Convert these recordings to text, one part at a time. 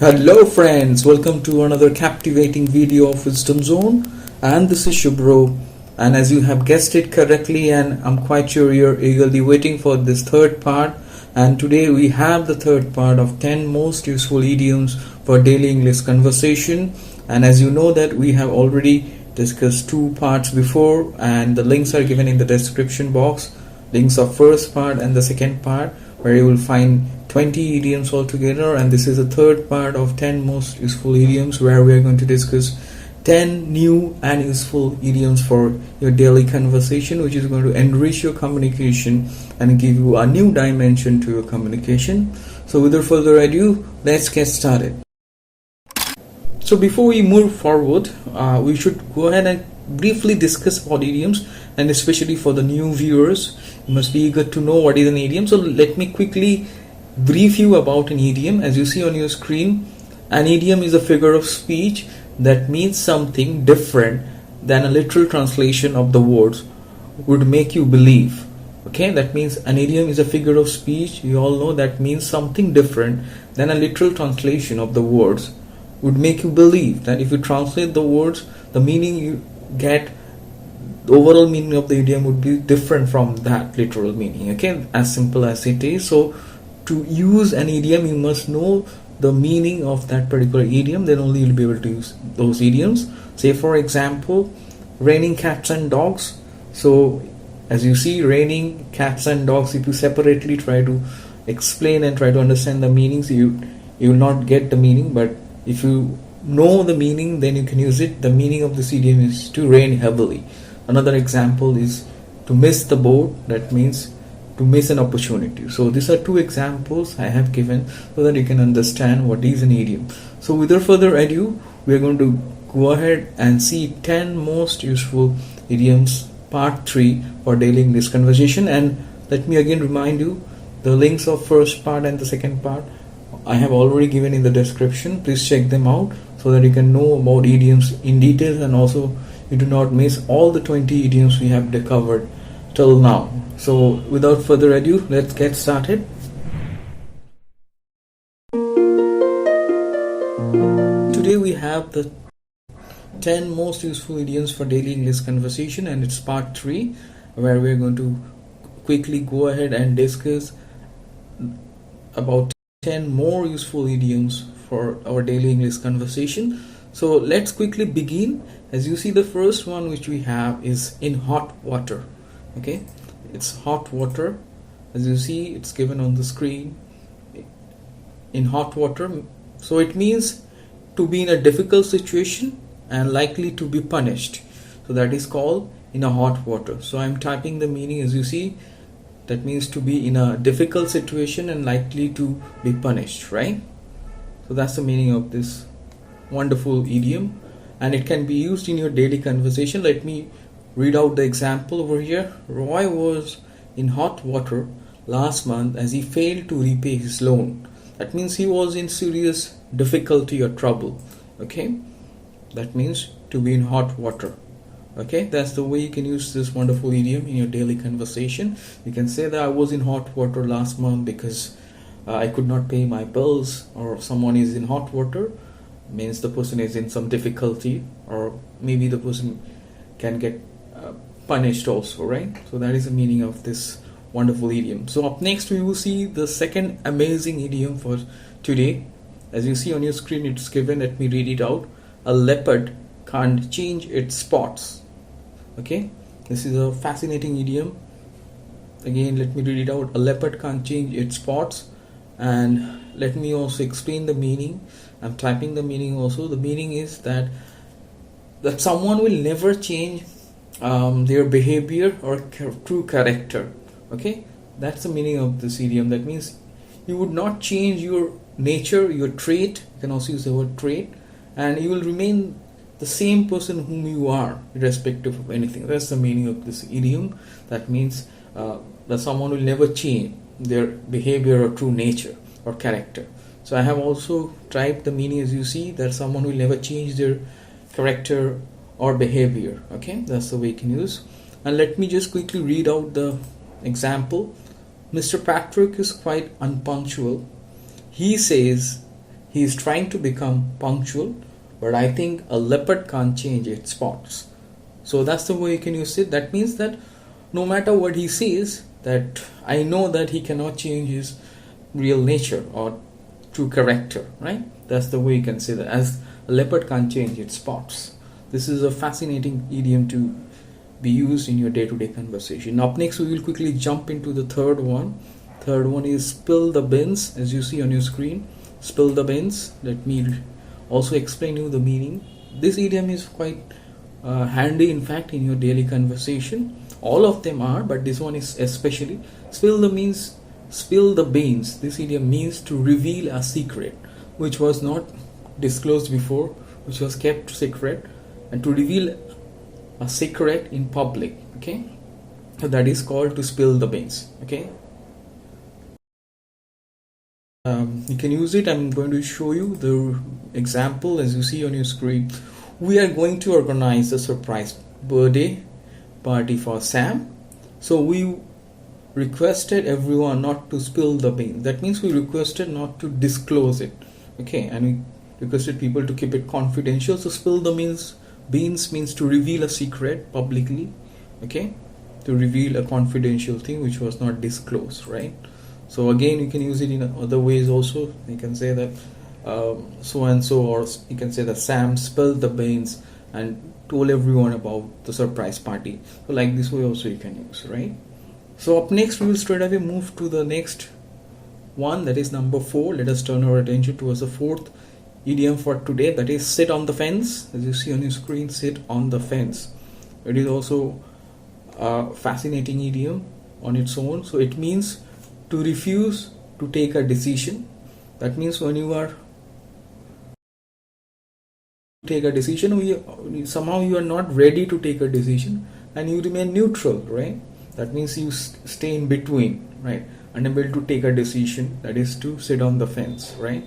Hello friends, welcome to another captivating video of Wisdom Zone, and this is Shubro. And as you have guessed it correctly, and I'm quite sure you're eagerly waiting for this third part, and today we have the third part of 10 most useful idioms for daily English conversation. And as you know that we have already discussed two parts before, and the links are given in the description box, links of first part and the second part, where you will find 20 idioms altogether, and this is the third part of 10 most useful idioms, where we are going to discuss 10 new and useful idioms for your daily conversation, which is going to enrich your communication and give you a new dimension to your communication. So without further ado, let's get started. So before we move forward, we should go ahead and briefly discuss about idioms, and especially for the new viewers, you must be eager to know what is an idiom. So let me quickly brief you about an idiom. As you see on your screen, an idiom is a figure of speech that means something different than a literal translation of the words would make you believe. Okay, that means an idiom is a figure of speech, you all know, that means something different than a literal translation of the words would make you believe. That if you translate the words, the meaning you get, the overall meaning of the idiom would be different from that literal meaning. Okay, as simple as it is. So to use an idiom, you must know the meaning of that particular idiom, then only you'll be able to use those idioms. Say for example, raining cats and dogs. So as you see, raining cats and dogs, if you separately try to explain and try to understand the meanings, you will not get the meaning. But if you know the meaning, then you can use it. The meaning of this idiom is to rain heavily. Another example is to miss the boat. That means to miss an opportunity. So these are two examples I have given so that you can understand what is an idiom. So without further ado, we are going to go ahead and see 10 most useful idioms, part 3 for daily English conversation. And let me again remind you, the links of first part and the second part I have already given in the description. Please check them out so that you can know about idioms in detail, and also you do not miss all the 20 idioms we have covered till now. So without further ado, let's get started. Today we have the 10 most useful idioms for daily English conversation, and it's part 3, where we're going to quickly go ahead and discuss about 10 more useful idioms for our daily English conversation. So let's quickly begin. As you see, the first one which we have is in hot water. Okay, it's hot water. As you see, it's given on the screen, in hot water. So it means to be in a difficult situation and likely to be punished. So that is called in a hot water. So I'm typing the meaning. As you see, that means to be in a difficult situation and likely to be punished, right? So that's the meaning of this wonderful idiom, and it can be used in your daily conversation. Let me read out the example over here. Roy was in hot water last month as he failed to repay his loan. That means he was in serious difficulty or trouble. Okay, that means to be in hot water. Okay, that's the way you can use this wonderful idiom in your daily conversation. You can say that I was in hot water last month because I could not pay my bills, or someone is in hot water means the person is in some difficulty, or maybe the person can get punished also, right? So that is the meaning of this wonderful idiom. So up next we will see the second amazing idiom for today. As you see on your screen, it's given. Let me read it out. A leopard can't change its spots. Okay, this is a fascinating idiom. Again, let me read it out. A leopard can't change its spots. And let me also explain the meaning. I'm typing the meaning also. The meaning is that someone will never change their behavior or true character. Okay, that's the meaning of this idiom. That means you would not change your nature, your trait. You can also use the word trait, and you will remain the same person whom you are, irrespective of anything. That's the meaning of this idiom. That means that someone will never change their behavior or true nature or character. So I have also typed the meaning. As you see, that someone will never change their character or behavior. Okay, that's the way you can use. And let me just quickly read out the example. Mr. Patrick is quite unpunctual. He says he is trying to become punctual, but I think a leopard can't change its spots. So that's the way you can use it. That means that no matter what he says, that I know that he cannot change his real nature or true character, right? That's the way you can say that, as a leopard can't change its spots. This is a fascinating idiom to be used in your day-to-day conversation. Up next, we will quickly jump into the third one. Third one is spill the beans, as you see on your screen. Spill the beans. Let me also explain you the meaning. This idiom is quite handy, in fact, in your daily conversation. All of them are, but this one is especially. Spill the beans. This idiom means to reveal a secret which was not disclosed before, which was kept secret, and to reveal a secret in public. Okay, so that is called to spill the beans. Okay, you can use it. I'm going to show you the example as you see on your screen. We are going to organize a surprise birthday party for Sam, so we requested everyone not to spill the beans. That means we requested not to disclose it. Okay, and we requested people to keep it confidential. So spill the beans means to reveal a secret publicly. Okay, to reveal a confidential thing which was not disclosed, right? So again, you can use it in other ways also. You can say that so and so, or you can say that Sam spilled the beans and told everyone about the surprise party. So like this way also you can use, right? So up next, we will straight away move to the next one, that is number 4. Let us turn our attention towards the fourth idiom for today, that is sit on the fence. As you see on your screen, sit on the fence. It is also a fascinating idiom on its own. So it means to refuse to take a decision. That means when you are take a decision, somehow you are not ready to take a decision and you remain neutral, right? That means you stay in between, right? Unable to take a decision. That is to sit on the fence, right?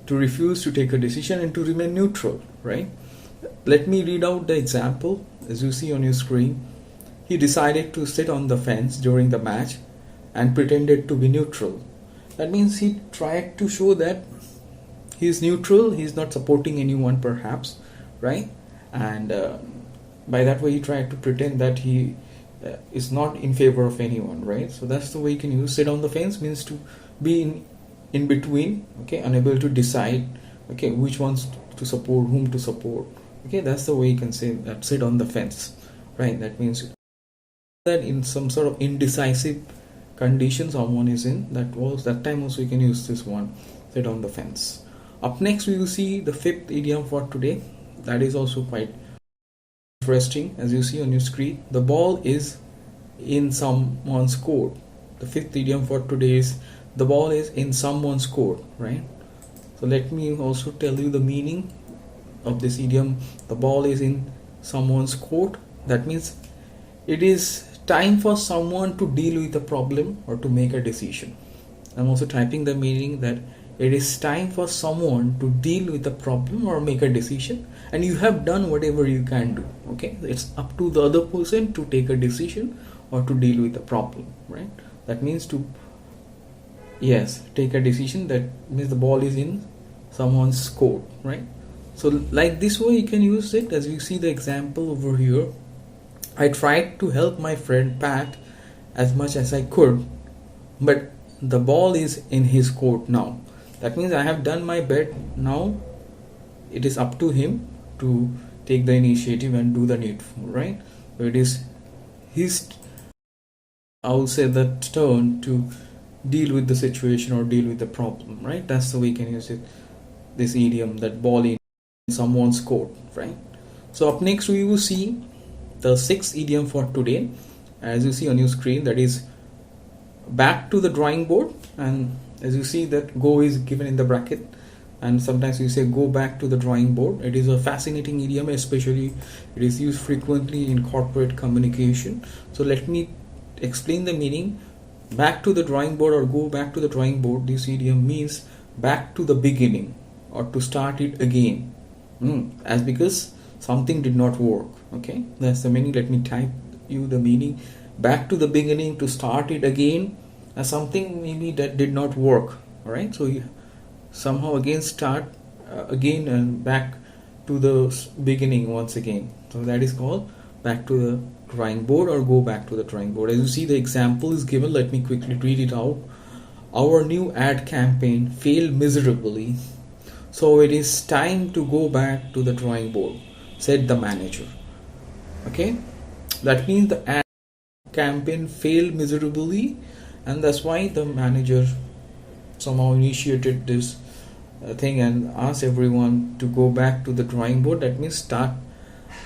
To refuse to take a decision and to remain neutral, right? Let me read out the example. As you see on your screen, he decided to sit on the fence during the match and pretended to be neutral. That means he tried to show that he is neutral, he is not supporting anyone perhaps, right? And by that way he tried to pretend that he is not in favor of anyone, right? So that's the way you can use. Sit on the fence means to be in between, okay, unable to decide, okay, which ones to support, whom to support. Okay, that's the way you can say that, sit on the fence, right? That means that in some sort of indecisive condition someone is in, that time also you can use this one, sit on the fence. Up next, we will see the fifth idiom for today. That is also quite interesting. As you see on your screen, the ball is in someone's court. The fifth idiom for today is the ball is in someone's court, right? So let me also tell you the meaning of this idiom. The ball is in someone's court. That means it is time for someone to deal with a problem or to make a decision. I'm also typing the meaning that it is time for someone to deal with a problem or make a decision, and you have done whatever you can do. Okay, it's up to the other person to take a decision or to deal with a problem, right? That means to take a decision. That means the ball is in someone's court, right? So like this way you can use it. As you see the example over here, I tried to help my friend Pat as much as I could, but the ball is in his court now. That means I have done my bit. Now it is up to him to take the initiative and do the needful, right? So it is his, I will say, the turn to deal with the situation or deal with the problem, right? That's the way you can use it, this idiom, that ball in someone's court, right? So up next we will see the sixth idiom for today. As you see on your screen, that is back to the drawing board. And as you see that go is given in the bracket, and sometimes you say go back to the drawing board. It is a fascinating idiom, especially it is used frequently in corporate communication. So let me explain the meaning. Back to the drawing board or go back to the drawing board, this idiom means back to the beginning or to start it again, as because something did not work. Okay, that's the meaning. Let me type you the meaning. Back to the beginning, to start it again, as something maybe that did not work. All right, so somehow again start again and back to the beginning once again. So that is called back to the drawing board or go back to the drawing board. As you see, the example is given. Let me quickly read it out. Our new ad campaign failed miserably, so it is time to go back to the drawing board, said the manager. Okay, that means the ad campaign failed miserably, and that's why the manager somehow initiated this thing and asked everyone to go back to the drawing board. That means start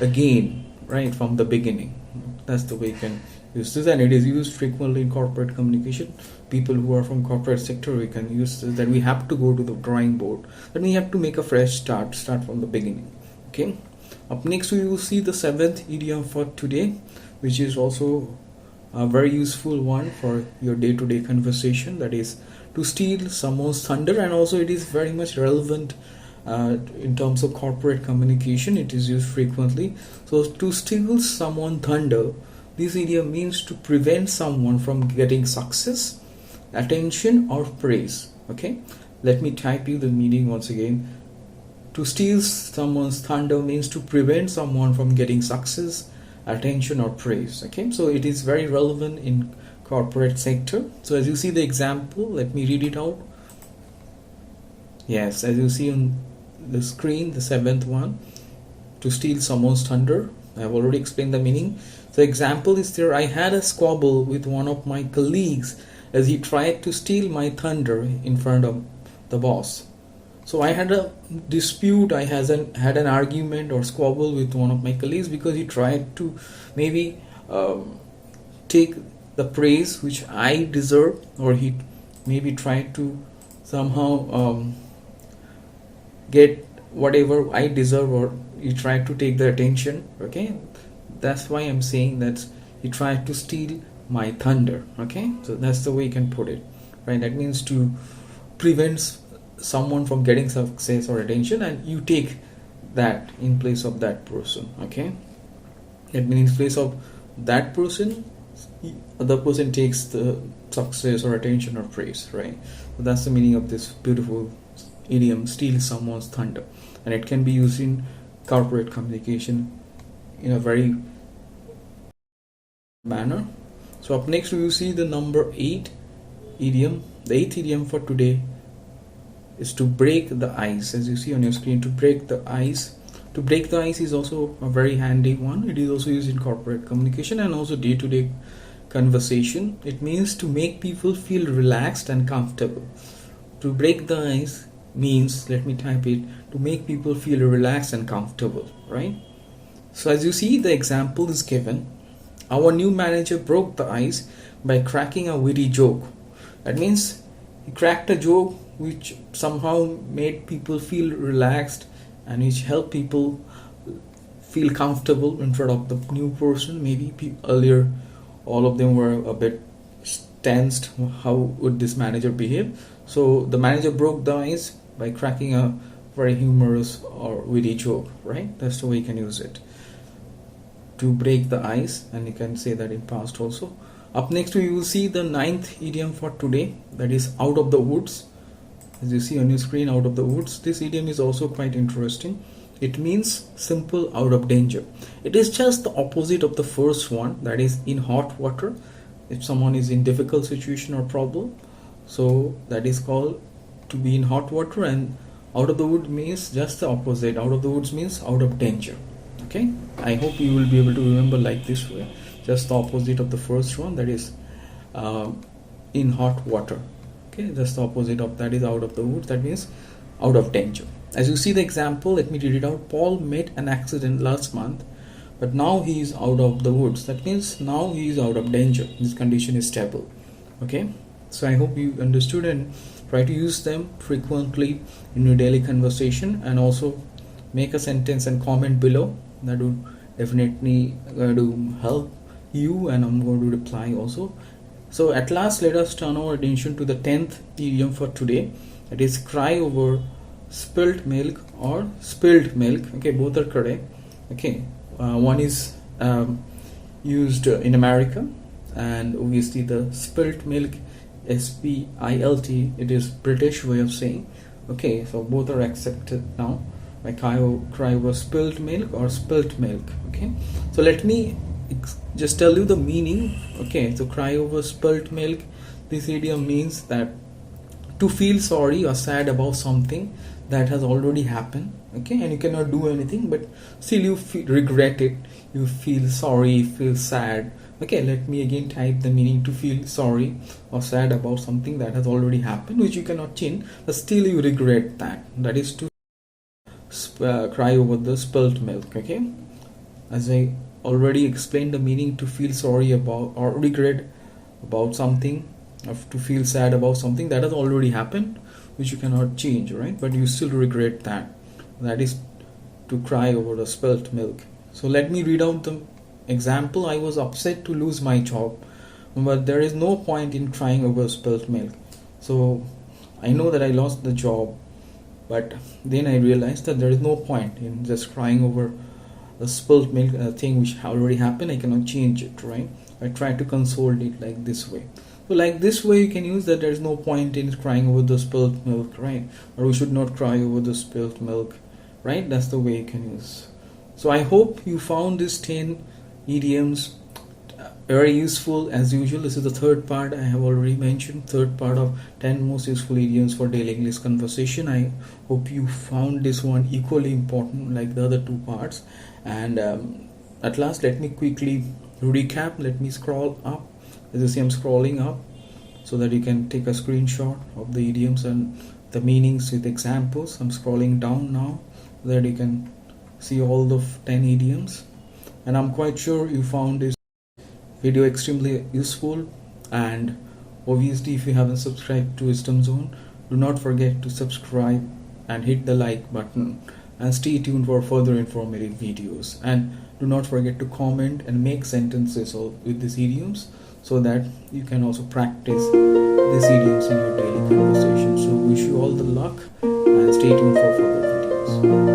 again, right from the beginning. That's the way you can use this, and it is used frequently in corporate communication. People who are from corporate sector, we can use this, that we have to go to the drawing board, that we have to make a fresh start from the beginning. Okay, up next we will see the 7th idiom for today, which is also a very useful one for your day-to-day conversation. That is to steal someone's thunder, and also it is very much relevant in terms of corporate communication. It is used frequently. So to steal someone thunder, this idiom means to prevent someone from getting success, attention, or praise. Okay, let me type you the meaning once again. To steal someone's thunder means to prevent someone from getting success, attention, or praise. Okay, so it is very relevant in corporate sector. So as you see the example, let me read it out. Yes, as you see on the screen, the 7th one, to steal someone's thunder. I have already explained the meaning. The example is there. I had a squabble with one of my colleagues as he tried to steal my thunder in front of the boss. So I had a dispute, I had an argument or squabble with one of my colleagues because he tried to maybe take the praise which I deserve, or he maybe tried to somehow get whatever I deserve, or he tried to take the attention. Okay, that's why I'm saying that he tried to steal my thunder. Okay, so that's the way you can put it, right? That means to prevent someone from getting success or attention, and you take that in place of that person. Okay, that means in place of that person, other person takes the success or attention or praise, right? So that's the meaning of this beautiful idiom, steal someone's thunder, and it can be used in corporate communication in a very manner. So up next we will see the number 8 idiom. The 8th idiom for today is to break the ice. As you see on your screen, to break the ice. To break the ice is also a very handy one. It is also used in corporate communication and also day-to-day conversation. It means to make people feel relaxed and comfortable. To break the ice means, let me type it, to make people feel relaxed and comfortable, right? So as you see, the example is given. Our new manager broke the ice by cracking a witty joke. That means he cracked a joke which somehow made people feel relaxed and which helped people feel comfortable in front of the new person. Maybe earlier all of them were a bit tensed. How would this manager behave? So the manager broke the ice by cracking a very humorous or witty joke, right? That's the way you can use it, to break the ice, and you can say that in past also. Up next we will see the 9th idiom for today, that is out of the woods. As you see on your screen, out of the woods. This idiom is also quite interesting. It means simple, out of danger. It is just the opposite of the first one, that is in hot water. If someone is in difficult situation or problem, so that is called to be in hot water, and out of the wood means just the opposite. Out of the woods means out of danger. Okay, I hope you will be able to remember like this way, just the opposite of the first one, that is in hot water. Okay, just the opposite of that is out of the woods, that means out of danger. As you see the example, let me read it out. Paul met an accident last month, but now he is out of the woods. That means now he is out of danger. His condition is stable. Okay, so I hope you understood, and try to use them frequently in your daily conversation, and also make a sentence and comment below. That would definitely to help you, and I'm going to reply also. So at last, let us turn our attention to the 10th idiom for today. That is cry over spilt milk or spilled milk. Okay, both are correct. Okay, one is used in America, and obviously the spilt milk, SPILT, it is British way of saying. Okay, so both are accepted now. Like cry over spilt milk or spilt milk. Okay, so let me just tell you the meaning. Okay, so cry over spilt milk. This idiom means that to feel sorry or sad about something that has already happened. Okay, and you cannot do anything, but still you regret it. You feel sorry, feel sad. Okay, let me again type the meaning: to feel sorry or sad about something that has already happened, which you cannot change, but still you regret that. That is to cry over the spilt milk. Okay, as I already explained the meaning: to feel sorry about or regret about something, or to feel sad about something that has already happened, which you cannot change, right? But you still regret that. That is to cry over the spilt milk. So let me read out the example. I was upset to lose my job, but there is no point in crying over spilt milk. So I know that I lost the job, but then I realized that there is no point in just crying over the spilt milk, thing which already happened. I cannot change it, right? I try to console it like this way. So like this way you can use that there is no point in crying over the spilt milk, right? Or we should not cry over the spilt milk, right? That's the way you can use. So I hope you found these 10 idioms very useful. As usual, this is the third part. I have already mentioned third part of 10 most useful idioms for daily English conversation. I hope you found this one equally important like the other two parts. And at last, let me quickly recap. Let me scroll up. As you see, I'm scrolling up so that you can take a screenshot of the idioms and the meanings with examples. I'm scrolling down now so that you can see all the 10 idioms. And I'm quite sure you found this video extremely useful. And obviously, if you haven't subscribed to Wisdom Zone, do not forget to subscribe and hit the like button, and stay tuned for further informative videos. And do not forget to comment and make sentences with these idioms so that you can also practice these idioms in your daily conversation. So wish you all the luck and stay tuned for further videos.